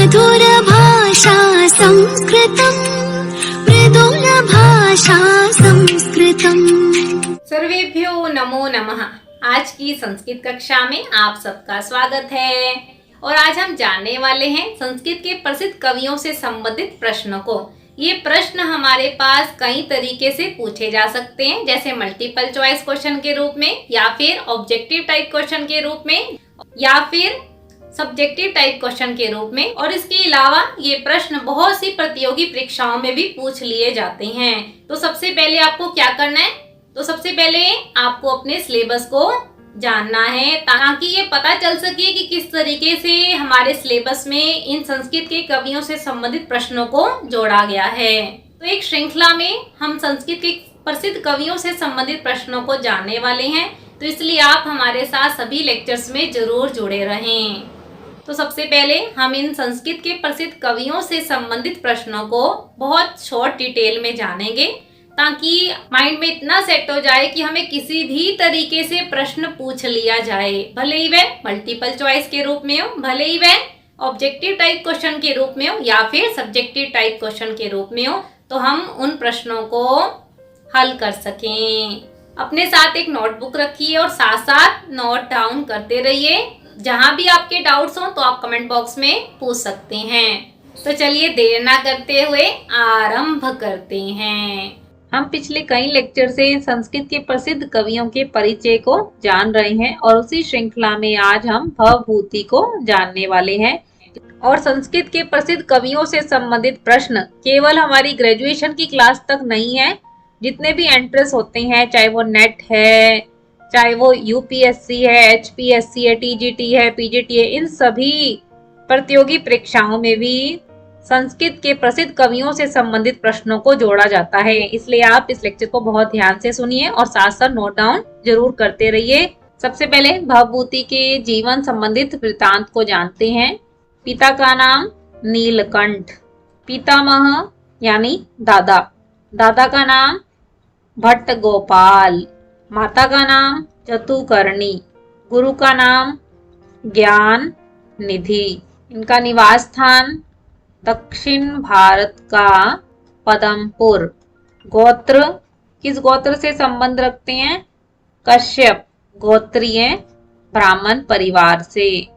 मधुर भाषा संस्कृतम्, मृदुल भाषा संस्कृतम्। सर्वेभ्यो नमो नमः। आज की संस्कृत कक्षा में आप सबका स्वागत है और आज हम जानने वाले हैं संस्कृत के प्रसिद्ध कवियों से संबंधित प्रश्नों को। ये प्रश्न हमारे पास कई तरीके से पूछे जा सकते हैं, जैसे मल्टीपल चॉइस क्वेश्चन के रूप में, या फिर ऑब्जेक्टिव टाइप क्वेश्चन के रूप में, या फिर सब्जेक्टिव टाइप क्वेश्चन के रूप में। और इसके अलावा ये प्रश्न बहुत सी प्रतियोगी परीक्षाओं में भी पूछ लिए जाते हैं। तो सबसे पहले आपको क्या करना है, तो सबसे पहले आपको अपने सिलेबस को जानना है, ताकि ये पता चल सके कि किस तरीके से हमारे सिलेबस में इन संस्कृत के कवियों से संबंधित प्रश्नों को जोड़ा गया है। तो एक श्रृंखला में हम संस्कृत के प्रसिद्ध कवियों से संबंधित प्रश्नों को जानने वाले हैं, तो इसलिए आप हमारे साथ सभी लेक्चर्स में जरूर जुड़े रहें। तो सबसे पहले हम इन संस्कृत के प्रसिद्ध कवियों से संबंधित प्रश्नों को बहुत शॉर्ट डिटेल में जानेंगे, ताकि माइंड में इतना सेट हो जाए कि हमें किसी भी तरीके से प्रश्न पूछ लिया जाए, भले ही वह मल्टीपल चॉइस के रूप में हो, भले ही वह ऑब्जेक्टिव टाइप क्वेश्चन के रूप में हो, या फिर सब्जेक्टिव टाइप क्वेश्चन के रूप में हो, तो हम उन प्रश्नों को हल कर सकें। अपने साथ एक नोटबुक रखिए और साथ साथ नोट डाउन करते रहिए। जहां भी आपके डाउट्स हो तो आप कमेंट बॉक्स में पूछ सकते हैं। तो चलिए देर ना करते हुए आरंभ करते हैं। हम पिछले कई लेक्चर से संस्कृत के प्रसिद्ध कवियों के परिचय को जान रहे हैं और उसी श्रृंखला में आज हम भवभूति को जानने वाले हैं। और संस्कृत के प्रसिद्ध कवियों से संबंधित प्रश्न केवल हमारी ग्रेजुएशन की क्लास तक नहीं है। जितने भी एंट्रेंस होते हैं, चाहे वो नेट है, चाहे वो यूपीएससी है, एचपीएससी है, टीजीटी है, पीजीटी है, इन सभी प्रतियोगी परीक्षाओं में भी संस्कृत के प्रसिद्ध कवियों से संबंधित प्रश्नों को जोड़ा जाता है। इसलिए आप इस लेक्चर को बहुत ध्यान से सुनिए और साथ साथ नोट डाउन जरूर करते रहिए। सबसे पहले भवभूति के जीवन संबंधित वृत्तांत को जानते हैं। पिता का नाम नीलकंठ, पितामह यानी दादा, दादा का नाम भट्ट गोपाल, माता का नाम चतुकर्णी, गुरु का नाम ज्ञान निधि। इनका निवास स्थान दक्षिण भारत का पदमपुर। गोत्र, किस गोत्र से संबंध रखते हैं? कश्यप गोत्रीय ब्राह्मण परिवार से।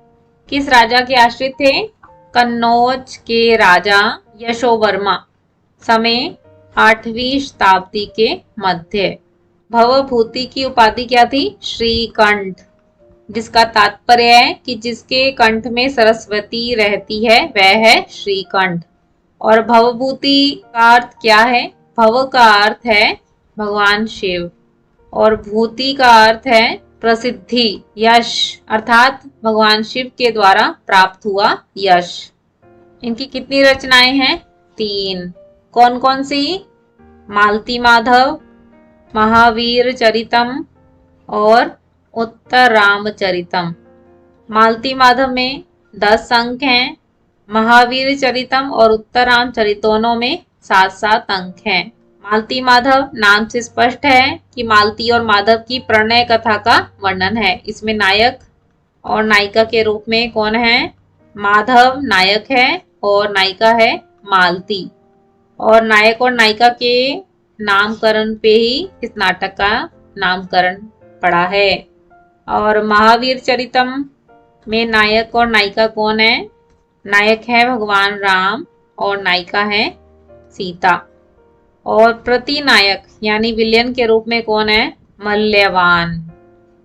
किस राजा के आश्रित थे? कन्नौज के राजा यशोवर्मा। समय 8वीं शताब्दी के मध्य। भवभूति की उपाधि क्या थी? श्रीकंठ, जिसका तात्पर्य है कि जिसके कंठ में सरस्वती रहती है वह है श्रीकंठ। और भवभूति का अर्थ क्या है? भव का अर्थ है भगवान शिव और भूति का अर्थ है प्रसिद्धि, यश, अर्थात भगवान शिव के द्वारा प्राप्त हुआ यश। इनकी कितनी रचनाएं हैं? 3। कौन कौन सी? मालती माधव, महावीर चरितम और उत्तर रामचरितम। मालती माधव में 10 अंक हैं, महावीर चरितम और उत्तर रामचरितों में 7-7 अंक हैं। मालती माधव नाम से स्पष्ट है कि मालती और माधव की प्रणय कथा का वर्णन है। इसमें नायक और नायिका के रूप में कौन है? माधव नायक है और नायिका है मालती। और नायक और नायिका के नामकरण पे ही इस नाटक का नामकरण पड़ा है। और महावीर चरितम में नायक और नायिका कौन है? नायक है भगवान राम और नायिका है सीता। और प्रतिनायक यानी विलेन के रूप में कौन है? मल्यवान।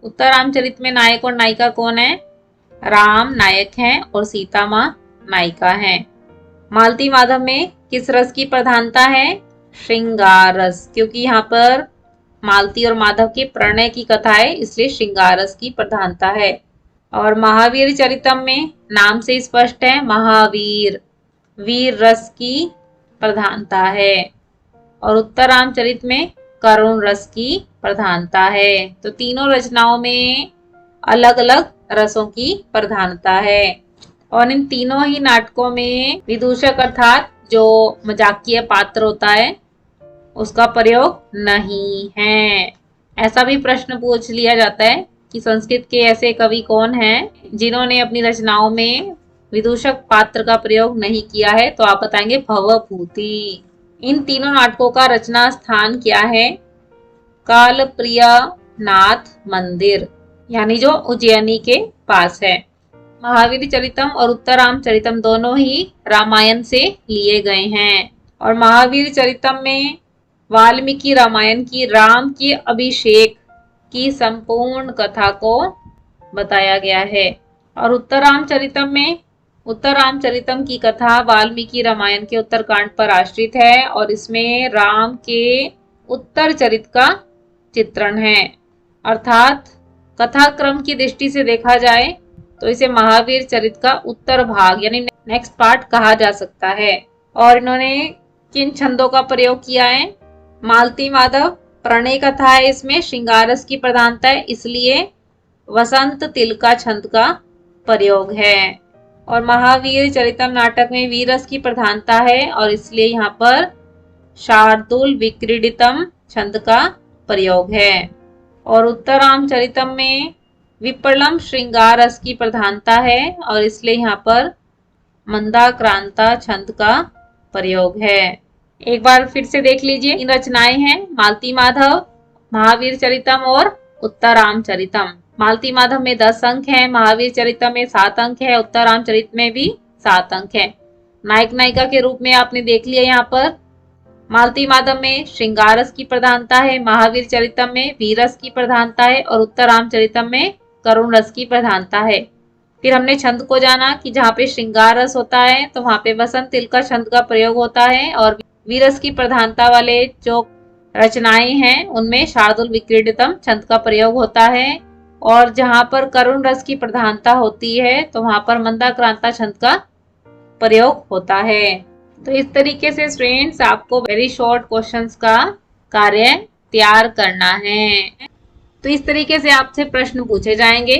उत्तर रामचरित में नायक और नायिका कौन है? राम नायक है और सीता माँ नायिका है। मालती माधव में किस रस की प्रधानता है? श्रृंगार रस, क्योंकि यहाँ पर मालती और माधव के प्रणय की कथा है, इसलिए श्रृंगार रस की प्रधानता है। और महावीर चरितम में नाम से स्पष्ट है महावीर, वीर रस की प्रधानता है। और उत्तर रामचरित में करुण रस की प्रधानता है। तो तीनों रचनाओं में अलग अलग रसों की प्रधानता है। और इन तीनों ही नाटकों में विदूषक अर्थात जो मजाकिया पात्र होता है उसका प्रयोग नहीं है। ऐसा भी प्रश्न पूछ लिया जाता है कि संस्कृत के ऐसे कवि कौन हैं जिन्होंने अपनी रचनाओं में विदूषक पात्र का प्रयोग नहीं किया है, तो आप बताएंगे भवभूति। इन तीनों नाटकों का रचना स्थान क्या है? कालप्रिय नाथ मंदिर, यानी जो उज्जैनी के पास है। महावीर चरितम और उत्तराम चरितम दोनों ही रामायण से लिए गए हैं, और महावीर चरितम में वाल्मीकि रामायण की राम के अभिषेक की संपूर्ण कथा को बताया गया है। और उत्तराम चरितम की कथा वाल्मीकि रामायण के उत्तरकांड पर आश्रित है, और इसमें राम के उत्तर चरित का चित्रण है। अर्थात कथा क्रम की दृष्टि से देखा जाए तो इसे महावीर चरित का उत्तर भाग यानी नेक्स्ट पार्ट कहा जा सकता है। और इन्होंने किन छंदों का प्रयोग किया है? मालती माधव प्रणय कथा है, इसमें श्रृंगारस की प्रधानता है, इसलिए वसंत तिलका छंद का प्रयोग है। और महावीर चरितम नाटक में वीरस की प्रधानता है, और इसलिए यहाँ पर शार्दुल विक्रीडितम छंद का प्रयोग है। और उत्तराम चरितम में विप्रलम श्रृंगार रस की प्रधानता है, और इसलिए यहाँ पर मंदाक्रांता छंद का प्रयोग है। एक बार फिर से देख लीजिए, इन रचनाएं हैं मालती माधव, महावीर चरितम और उत्तराम चरितम। मालती माधव में 10 अंक है, महावीर चरितम में 7 अंक है, उत्तराम चरित में भी 7 अंक है। नायक नायिका के रूप में आपने देख लिया, यहाँ पर मालती माधव में श्रृंगारस की प्रधानता है, महावीर चरितम में वीरस की प्रधानता है, और उत्तराम चरितम में करुण रस की प्रधानता है। फिर हमने छंद को जाना कि जहाँ पे श्रृंगार रस होता है तो वहाँ पे वसंत तिलका छंद का प्रयोग होता है, और वीरस की प्रधानता वाले जो रचनाएं हैं उनमें शार्दुल विक्रीडितम छंद का प्रयोग होता है, और जहाँ पर करुण रस की प्रधानता होती है तो वहाँ पर मंदाक्रांता छंद का प्रयोग होता है। तो इस तरीके से स्टूडेंट्स आपको वेरी शॉर्ट क्वेश्चंस का कार्य तैयार करना है। तो इस तरीके से आपसे प्रश्न पूछे जाएंगे।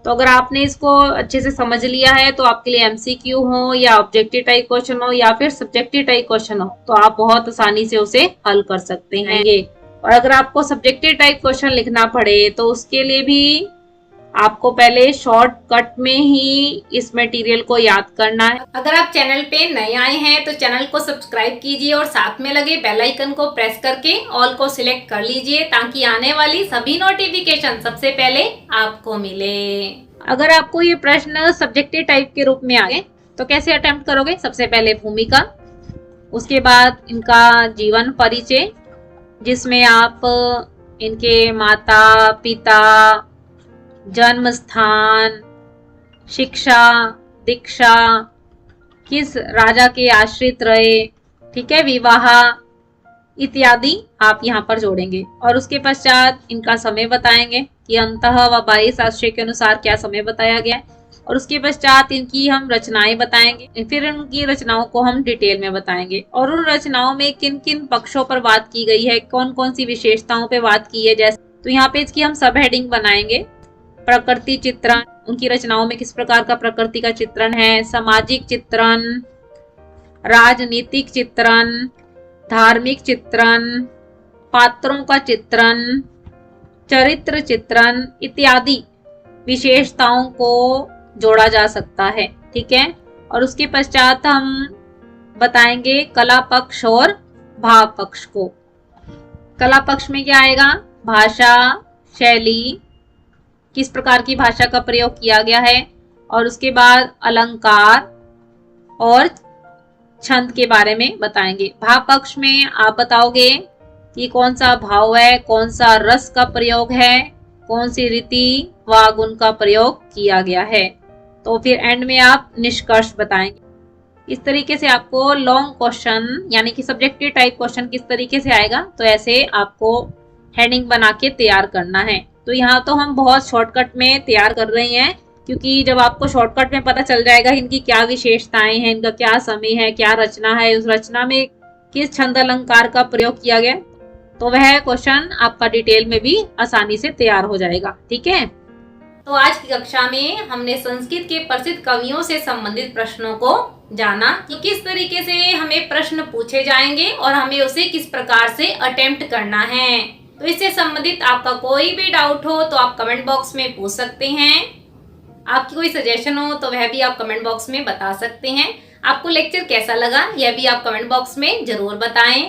तो अगर आपने इसको अच्छे से समझ लिया है तो आपके लिए एमसीक्यू हो या ऑब्जेक्टिव टाइप क्वेश्चन हो या फिर सब्जेक्टिव टाइप क्वेश्चन हो तो आप बहुत आसानी से उसे हल कर सकते हैं। और अगर आपको सब्जेक्टिव टाइप क्वेश्चन लिखना पड़े तो उसके लिए भी आपको पहले शॉर्टकट में ही इस मटेरियल को याद करना है। अगर आप चैनल पे नए आए हैं तो चैनल को सब्सक्राइब कीजिए और साथ में लगे बेल आइकन को प्रेस करके ऑल को सिलेक्ट कर लीजिए ताकि आने वाली सभी नोटिफिकेशन सबसे पहले आपको मिले। अगर आपको ये प्रश्न सब्जेक्टिव टाइप के रूप में आ गए तो कैसे अटेम्प्ट करोगे? सबसे पहले भूमिका, उसके बाद इनका जीवन परिचय जिसमें आप इनके माता पिता, जन्म स्थान, शिक्षा, दीक्षा, किस राजा के आश्रित रहे, ठीक है, विवाह इत्यादि आप यहाँ पर जोड़ेंगे। और उसके पश्चात इनका समय बताएंगे कि अंतः व बाह्य शास्त्र के अनुसार क्या समय बताया गया है, और उसके पश्चात इनकी हम रचनाएं बताएंगे। फिर उनकी रचनाओं को हम डिटेल में बताएंगे और उन रचनाओं में किन किन पक्षों पर बात की गई है, कौन कौन सी विशेषताओं पे बात की है। जैसे तो यहाँ पे इसकी हम सब हेडिंग बनाएंगे। प्रकृति चित्रण, उनकी रचनाओं में किस प्रकार का प्रकृति का चित्रण है, सामाजिक चित्रण, राजनीतिक चित्रण, धार्मिक चित्रण, पात्रों का चित्रण, चरित्र चित्रण इत्यादि विशेषताओं को जोड़ा जा सकता है, ठीक है। और उसके पश्चात हम बताएंगे कला पक्ष और भाव पक्ष को। कला पक्ष में क्या आएगा? भाषा, शैली, किस प्रकार की भाषा का प्रयोग किया गया है, और उसके बाद अलंकार और छंद के बारे में बताएंगे। भाव पक्ष में आप बताओगे कि कौन सा भाव है, कौन सा रस का प्रयोग है, कौन सी रीति व गुण का प्रयोग किया गया है। तो फिर एंड में आप निष्कर्ष बताएंगे। इस तरीके से आपको लॉन्ग क्वेश्चन यानी कि सब्जेक्टिव टाइप क्वेश्चन किस तरीके से आएगा तो ऐसे आपको हेडिंग बना के तैयार करना है। तो यहाँ तो हम बहुत शॉर्टकट में तैयार कर रहे हैं, क्योंकि जब आपको शॉर्टकट में पता चल जाएगा इनकी क्या विशेषताएं हैं, इनका क्या समय है, क्या रचना है, उस रचना में किस छंद अलंकार का प्रयोग किया गया, तो वह क्वेश्चन आपका डिटेल में भी आसानी से तैयार हो जाएगा, ठीक है। तो आज की कक्षा में हमने संस्कृत के प्रसिद्ध कवियों से संबंधित प्रश्नों को जाना कि किस तरीके से हमें प्रश्न पूछे जाएंगे और हमें उसे किस प्रकार से अटेम्प्ट करना है। तो इससे संबंधित आपका कोई भी डाउट हो तो आप कमेंट बॉक्स में पूछ सकते हैं। आपकी कोई सजेशन हो तो वह भी आप कमेंट बॉक्स में बता सकते हैं। आपको लेक्चर कैसा लगा यह भी आप कमेंट बॉक्स में जरूर बताएं।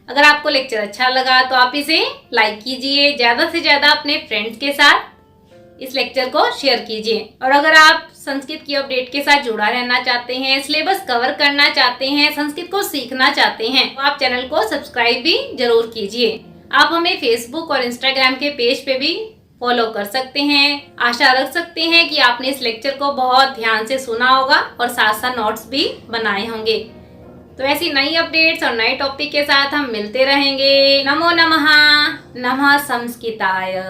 अगर आपको लेक्चर अच्छा लगा तो आप इसे लाइक कीजिए, ज़्यादा से ज़्यादा अपने फ्रेंड्स के साथ इस लेक्चर को शेयर कीजिए। और अगर आप संस्कृत की अपडेट के साथ जुड़ा रहना चाहते हैं, सिलेबस कवर करना चाहते हैं, संस्कृत को सीखना चाहते हैं तो आप चैनल को सब्सक्राइब भी जरूर कीजिए। आप हमें फेसबुक और इंस्टाग्राम के पेज पे भी फॉलो कर सकते हैं। आशा रख सकते हैं कि आपने इस लेक्चर को बहुत ध्यान से सुना होगा और साथ साथ नोट्स भी बनाए होंगे। तो ऐसी नई अपडेट्स और नए टॉपिक के साथ हम मिलते रहेंगे। नमो नमः। नमः संस्कृताय।